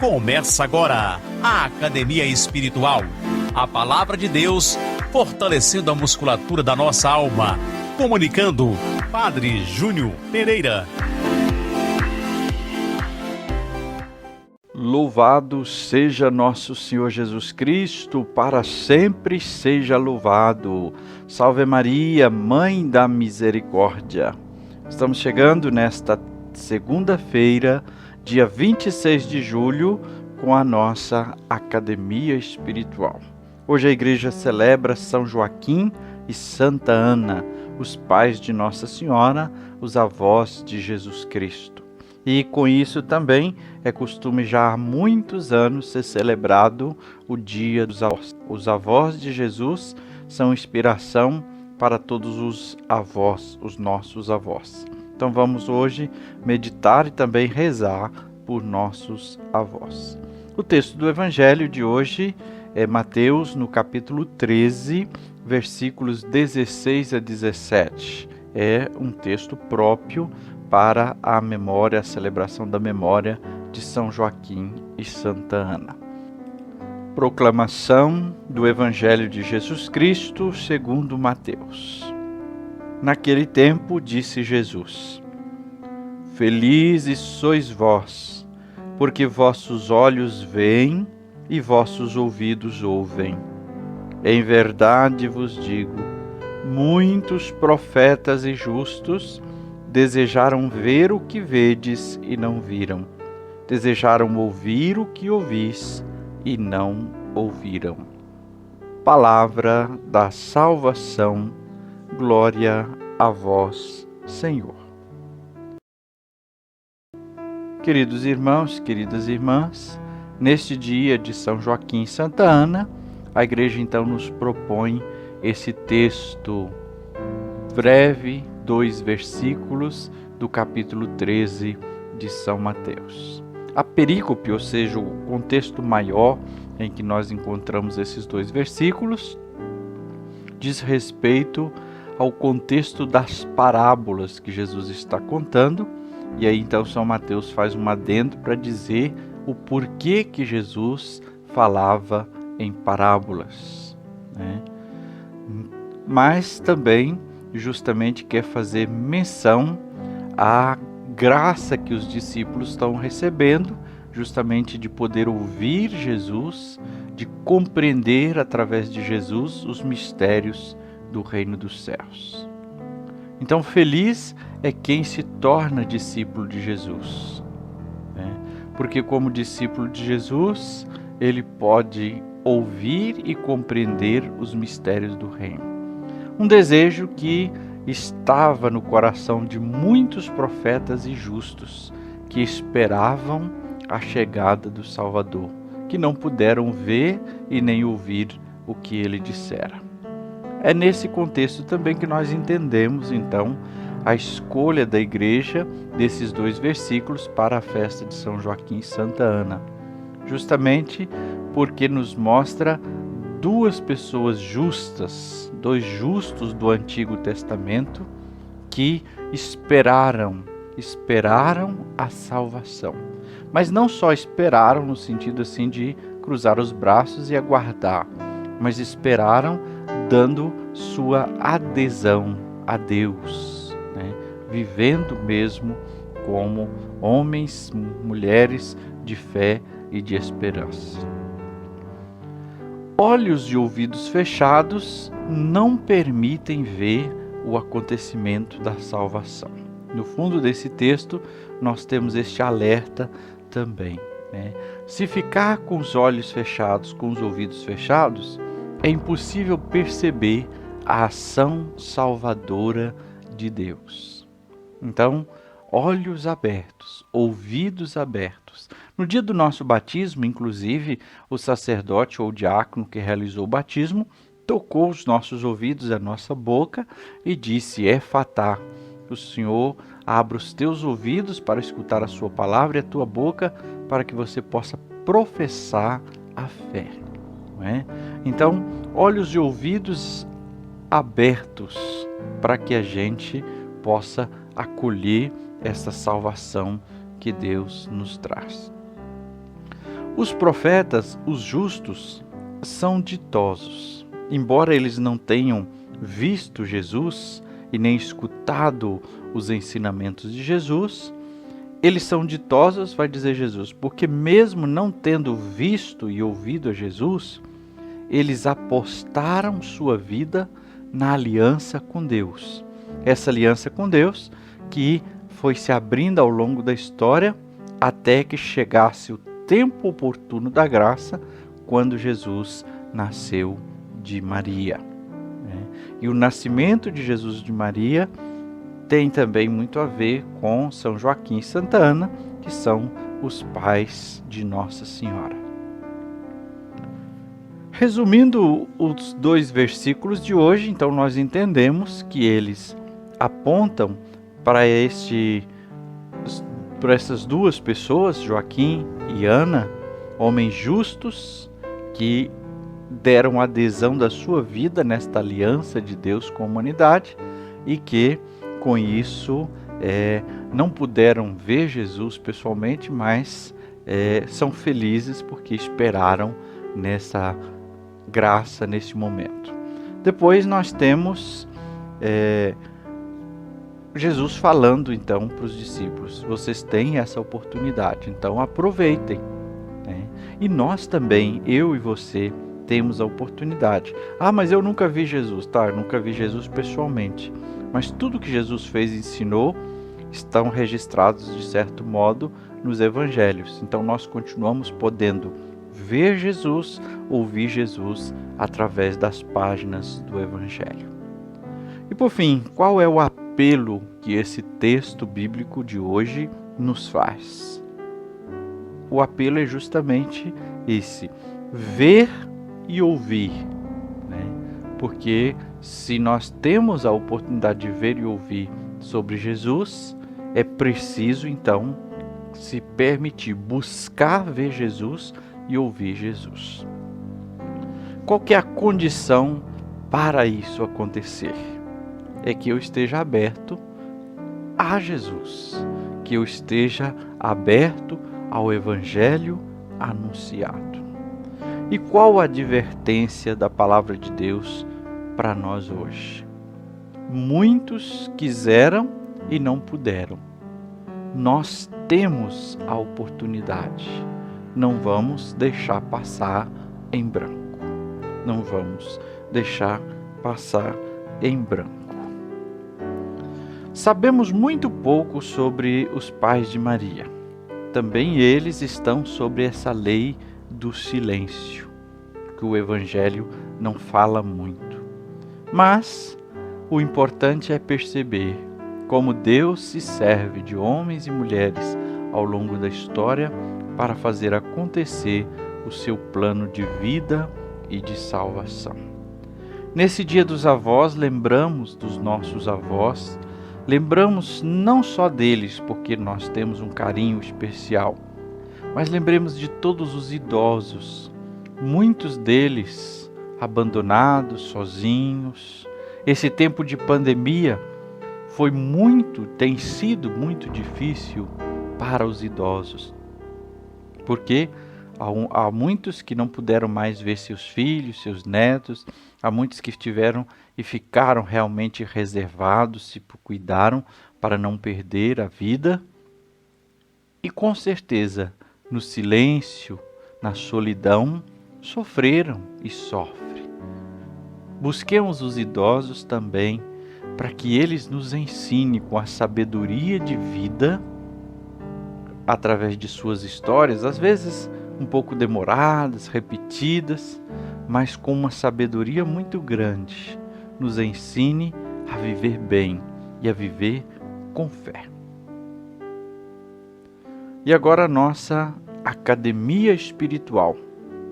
Começa agora a Academia Espiritual. A Palavra de Deus fortalecendo a musculatura da nossa alma. Comunicando, Padre Júnior Pereira. Louvado seja nosso Senhor Jesus Cristo, para sempre seja louvado. Salve Maria, Mãe da Misericórdia. Estamos chegando nesta segunda-feira, dia 26 de julho, com a nossa Academia Espiritual. Hoje a igreja celebra São Joaquim e Santa Ana, os pais de Nossa Senhora, os avós de Jesus Cristo. E com isso também é costume já há muitos anos ser celebrado o Dia dos Avós. Os avós de Jesus são inspiração para todos os avós, os nossos avós. Então vamos hoje meditar e também rezar por nossos avós. O texto do Evangelho de hoje é Mateus, no capítulo 13, versículos 16 a 17. É um texto próprio para a memória, a celebração da memória de São Joaquim e Santa Ana. Proclamação do Evangelho de Jesus Cristo segundo Mateus. Naquele tempo disse Jesus: Felizes sois vós, porque vossos olhos veem e vossos ouvidos ouvem. Em verdade vos digo, muitos profetas e justos desejaram ver o que vedes e não viram. Desejaram ouvir o que ouvis e não ouviram. Palavra da salvação. Glória a vós, Senhor. Queridos irmãos, queridas irmãs, neste dia de São Joaquim e Santa Ana, a igreja então nos propõe esse texto breve, 2 versículos do capítulo 13 de São Mateus. A perícope, ou seja, o contexto maior em que nós encontramos esses 2 versículos, diz respeito ao contexto das parábolas que Jesus está contando, e aí então São Mateus faz um adendo para dizer o porquê que Jesus falava em parábolas, né? Mas também justamente quer fazer menção à graça que os discípulos estão recebendo, justamente de poder ouvir Jesus, de compreender através de Jesus os mistérios do reino dos céus. Então, feliz é quem se torna discípulo de Jesus, né? Porque como discípulo de Jesus, ele pode ouvir e compreender os mistérios do reino. Um desejo que estava no coração de muitos profetas e justos que esperavam a chegada do Salvador, que não puderam ver e nem ouvir o que ele dissera. É nesse contexto também que nós entendemos, então, a escolha da igreja desses 2 versículos para a festa de São Joaquim e Santa Ana, justamente porque nos mostra 2 pessoas justas, 2 justos do Antigo Testamento que esperaram a salvação. Mas não só esperaram no sentido assim de cruzar os braços e aguardar, mas esperaram dando sua adesão a Deus, né? Vivendo mesmo como homens, mulheres de fé e de esperança. Olhos e ouvidos fechados não permitem ver o acontecimento da salvação. No fundo desse texto, nós temos este alerta também, né? Se ficar com os olhos fechados, com os ouvidos fechados, é impossível perceber a ação salvadora de Deus. Então, olhos abertos, ouvidos abertos. No dia do nosso batismo, inclusive, o sacerdote ou o diácono que realizou o batismo tocou os nossos ouvidos, a nossa boca e disse: Efatá, o Senhor abra os teus ouvidos para escutar a sua palavra e a tua boca para que você possa professar a fé. Não é? Então, olhos e ouvidos abertos para que a gente possa acolher essa salvação que Deus nos traz. Os profetas, os justos, são ditosos. Embora eles não tenham visto Jesus e nem escutado os ensinamentos de Jesus, eles são ditosos, vai dizer Jesus, porque mesmo não tendo visto e ouvido a Jesus, eles apostaram sua vida na aliança com Deus. Essa aliança com Deus que foi se abrindo ao longo da história até que chegasse o tempo oportuno da graça, quando Jesus nasceu de Maria. E o nascimento de Jesus de Maria tem também muito a ver com São Joaquim e Santa Ana, que são os pais de Nossa Senhora. Resumindo os 2 versículos de hoje, então nós entendemos que eles apontam para essas 2 pessoas, Joaquim e Ana, homens justos que deram adesão da sua vida nesta aliança de Deus com a humanidade e que, com isso, não puderam ver Jesus pessoalmente, mas são felizes porque esperaram nessa graça, nesse momento. Depois nós temos Jesus falando então para os discípulos: vocês têm essa oportunidade, então aproveitem. E nós também, eu e você, temos a oportunidade. Mas eu nunca vi Jesus. Eu nunca vi Jesus pessoalmente. Mas tudo que Jesus fez e ensinou estão registrados, de certo modo, nos evangelhos. Então nós continuamos podendo ver Jesus, ouvir Jesus através das páginas do evangelho. E por fim, qual é o apelo que esse texto bíblico de hoje nos faz? O apelo é justamente esse: ver e ouvir, Porque se nós temos a oportunidade de ver e ouvir sobre Jesus, é preciso então se permitir buscar ver Jesus e ouvir Jesus. Qual que é a condição para isso acontecer? É que eu esteja aberto a Jesus, que eu esteja aberto ao Evangelho anunciado. E qual a advertência da palavra de Deus para nós hoje? Muitos quiseram e não puderam. Nós temos a oportunidade. Não vamos deixar passar em branco. Não vamos deixar passar em branco. Sabemos muito pouco sobre os pais de Maria. Também eles estão sobre essa lei do silêncio, que o Evangelho não fala muito. Mas o importante é perceber como Deus se serve de homens e mulheres ao longo da história para fazer acontecer o seu plano de vida e de salvação. Nesse Dia dos Avós, lembramos dos nossos avós, lembramos não só deles, porque nós temos um carinho especial, mas lembremos de todos os idosos, muitos deles abandonados, sozinhos. Esse tempo de pandemia tem sido muito difícil para os idosos, porque há muitos que não puderam mais ver seus filhos, seus netos, há muitos que estiveram e ficaram realmente reservados, se cuidaram para não perder a vida. E com certeza, no silêncio, na solidão, sofreram e sofrem. Busquemos os idosos também, para que eles nos ensinem com a sabedoria de vida, através de suas histórias, às vezes um pouco demoradas, repetidas, mas com uma sabedoria muito grande, nos ensine a viver bem e a viver com fé. E agora a nossa academia espiritual.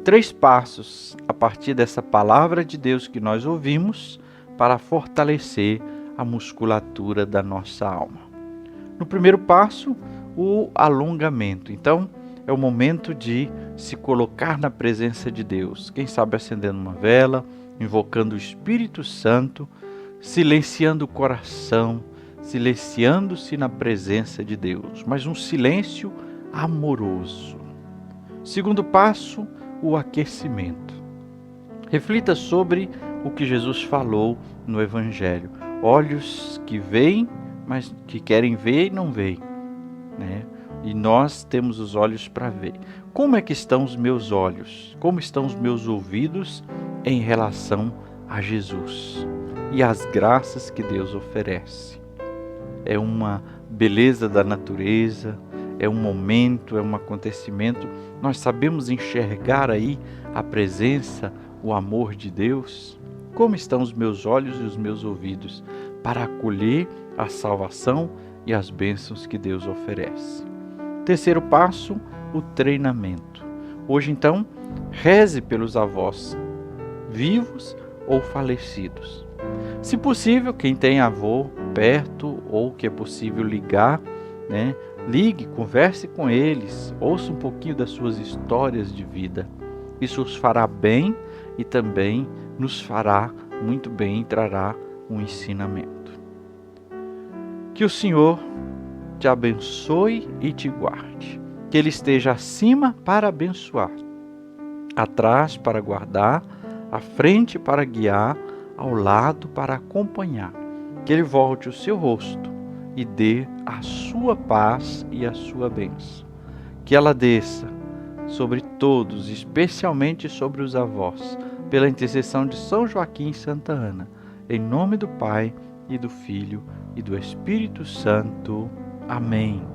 3 passos a partir dessa palavra de Deus que nós ouvimos para fortalecer a musculatura da nossa alma. No primeiro passo, o alongamento. Então, é o momento de se colocar na presença de Deus. Quem sabe acendendo uma vela, invocando o Espírito Santo, silenciando o coração, silenciando-se na presença de Deus. Mas um silêncio amoroso. Segundo passo, o aquecimento. Reflita sobre o que Jesus falou no Evangelho. Olhos que veem, mas que querem ver e não veem, né? E nós temos os olhos para ver. Como é que estão os meus olhos? Como estão os meus ouvidos em relação a Jesus e às graças que Deus oferece? É uma beleza da natureza, é um momento, é um acontecimento. Nós sabemos enxergar aí a presença, o amor de Deus. Como estão os meus olhos e os meus ouvidos para acolher a salvação e as bênçãos que Deus oferece? Terceiro passo, o treinamento. Hoje então, reze pelos avós, vivos ou falecidos. Se possível, quem tem avô perto ou que é possível ligar, né? Ligue, converse com eles, ouça um pouquinho das suas histórias de vida. Isso os fará bem e também nos fará muito bem e trará um ensinamento. Que o Senhor te abençoe e te guarde. Que Ele esteja acima para abençoar, atrás para guardar, à frente para guiar, ao lado para acompanhar. Que Ele volte o seu rosto e dê a sua paz e a sua bênção. Que ela desça sobre todos, especialmente sobre os avós, pela intercessão de São Joaquim e Santa Ana, em nome do Pai e do Filho e do Espírito Santo. Amém.